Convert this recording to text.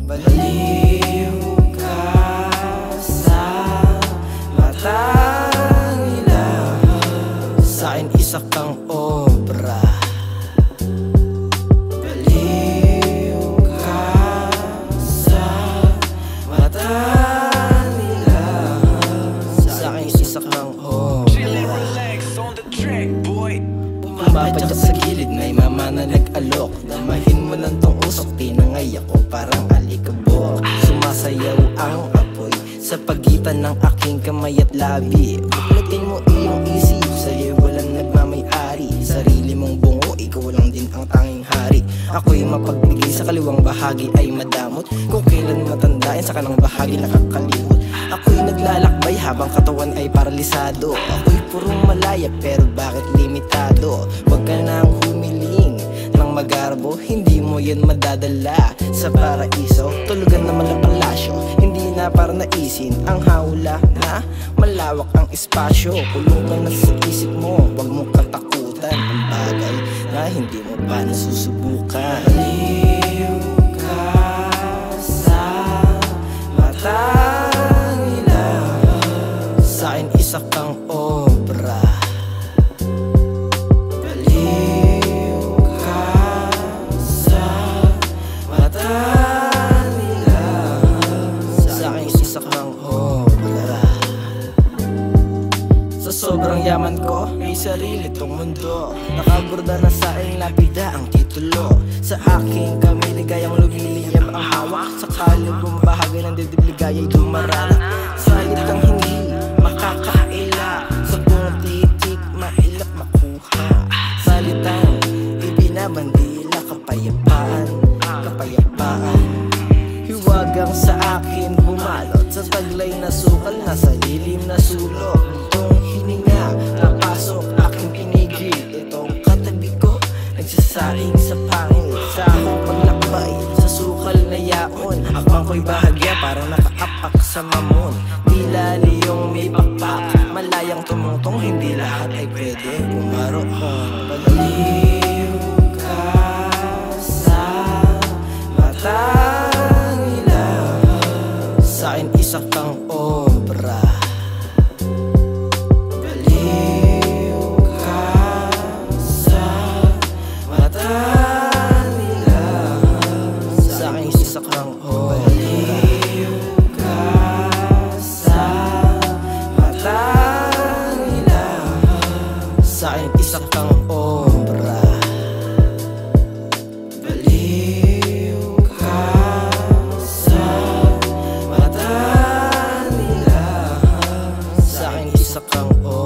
Baliw ka sa mata nila, sa'kin isa kang obra. Baliw ka sa mata nila, sa'kin isa kang obra. Bumapadyak sa gilid, may mama na nag-alok. Damahin mo lang tong usok, tinangay ako parang alikabok. Sumasayaw ang apoy sa pagitan ng aking kamay at labi. Buklatin mo iyong isip, sa'yo walang nagmamay-ari. Sarili mong bungo, ikaw lang din ang tanging hari. Ako'y mapagbigay, sa kaliwang bahagi ay madamot. Kung kailan matandain, sa kanang bahagi nakakalimot. Ako'y naglalakbay habang katawan ay paralisado. Ako'y purong malaya pero bakit limitado? Huwag ka nang humiling ng magarbo, hindi mo yan madadala sa paraiso. Tulugan naman ang palasyo, hindi na para naisin ang hawla na malawak ang espasyo. Kulong ka na sa isip mo, huwag mo katakutan ang bagay na hindi mo pa nasusubukan. Baliw ka sa mata nila, sa'kin isa kang obra. Baliw ka sa mata nila, sa'kin isa kang obra. Sa sobrang yaman ko, may sarili tong mundo. Nakaborda na sa aking lapida ang titulo. Sa aking kamay ligayang lumiliyab ang hawak. Sa kalubong bahagi ng dibdib ligaya'y dumarana. Salitang hindi makakaila, sa buong titik mailap makuha. Salitang ibinabandila, kapayapaan, kapayapaan. Hiwagang sa akin bumalot, sa taglay na sukal, nasa lilim na sulok. Itong hininga, napasok, aking pinigil. Itong katabi ko, nagsasaing sa pangil. Sa akong paglakbay, sa sukal na yaon. Akbang ko'y bahagya, parang nakaapak sa mamon. Tila liyong may pakpak, malayang tumungtong, hindi lahat ay pwede bumaroon. Baliw ka sa mata nila, sa'kin isa kang obra. Baliw ka sa mata nila, sa'kin isa kang obra. Baliw ka sa mata nila, sa'kin isa kang obra. Baliw ka sa mata nila, sa'kin isa kang obra.